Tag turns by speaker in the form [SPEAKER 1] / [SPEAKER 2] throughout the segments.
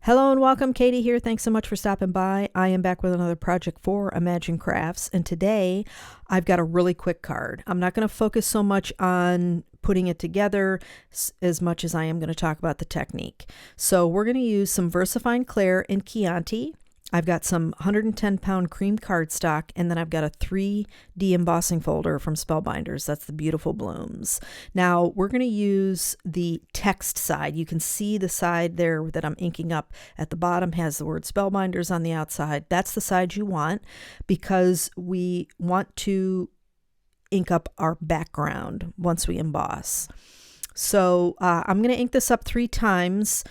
[SPEAKER 1] Hello and welcome, Katie here. Thanks so much for stopping by. I am back with another project for Imagine Crafts, and today I've got a really quick card. I'm not going to focus so much on putting it together as much as I am going to talk about the technique. So we're going to use some VersaFine Clair and Chianti. I've got some 110-pound cream cardstock, and then I've got a 3D embossing folder from Spellbinders. That's the Beautiful Blooms. Now, we're going to use the text side. You can see the side there that I'm inking up at the bottom has the word Spellbinders on the outside. That's the side you want because we want to ink up our background once we emboss. So I'm going to ink this up 3 times.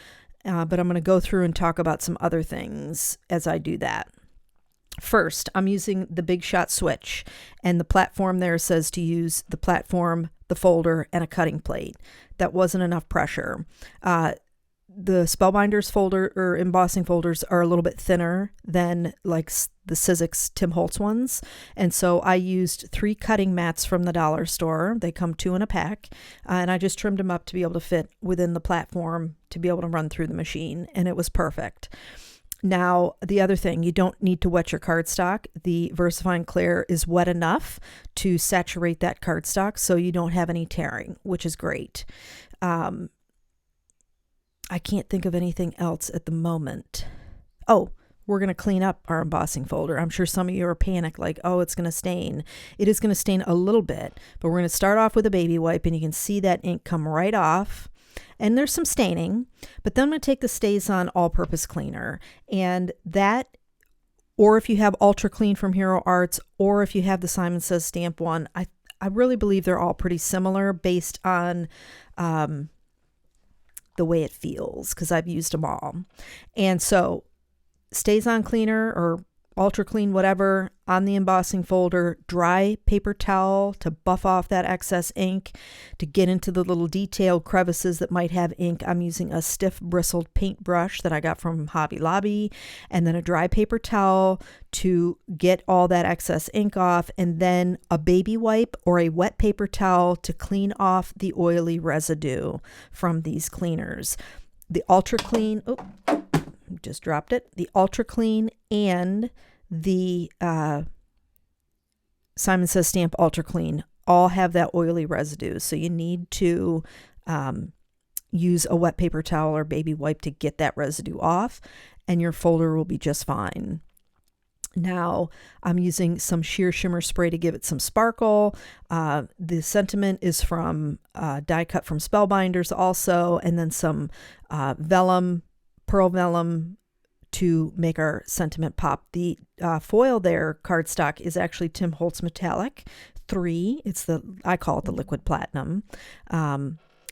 [SPEAKER 1] But I'm going to go through and talk about some other things as I do that. First, I'm using the Big Shot switch, and the platform there says to use the platform, the folder, and a cutting plate. That wasn't enough pressure. The Spellbinders folder or embossing folders are a little bit thinner than like the Sizzix Tim Holtz ones. And so I used 3 cutting mats from the dollar store. They come 2 in a pack. And I just trimmed them up to be able to fit within the platform to be able to run through the machine. And it was perfect. Now, the other thing, you don't need to wet your cardstock. The VersaFine Clair is wet enough to saturate that cardstock so you don't have any tearing, which is great. I can't think of anything else at the moment. Oh, we're going to clean up our embossing folder. I'm sure some of you are panicked like, oh, it's going to stain. It is going to stain a little bit, but we're going to start off with a baby wipe, and you can see that ink come right off. And there's some staining, but then I'm going to take the StazOn all-purpose cleaner, and that, or if you have Ultra Clean from Hero Arts, or if you have the Simon Says stamp one, I really believe they're all pretty similar based on the way it feels, because I've used them all. And so StazOn cleaner or Ultra Clean, whatever, on the embossing folder, dry paper towel to buff off that excess ink, to get into the little detailed crevices that might have ink. I'm using a stiff bristled paintbrush that I got from Hobby Lobby, and then a dry paper towel to get all that excess ink off, and then a baby wipe or a wet paper towel to clean off the oily residue from these cleaners. The Ultra Clean, just dropped it. The Ultra Clean and the Simon Says Stamp Ultra Clean all have that oily residue. So you need to use a wet paper towel or baby wipe to get that residue off, and your folder will be just fine. Now I'm using some sheer shimmer spray to give it some sparkle. The sentiment is from die cut from Spellbinders also, and then some Vellum, pearl vellum to make our sentiment pop. The foil there, cardstock, is actually Tim Holtz Metallic 3. I call it the liquid platinum.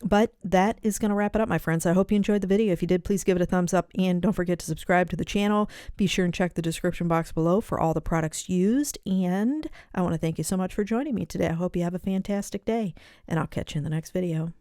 [SPEAKER 1] But that is going to wrap it up, my friends. I hope you enjoyed the video. If you did, please give it a thumbs up, and don't forget to subscribe to the channel. Be sure and check the description box below for all the products used. And I want to thank you so much for joining me today. I hope you have a fantastic day, and I'll catch you in the next video.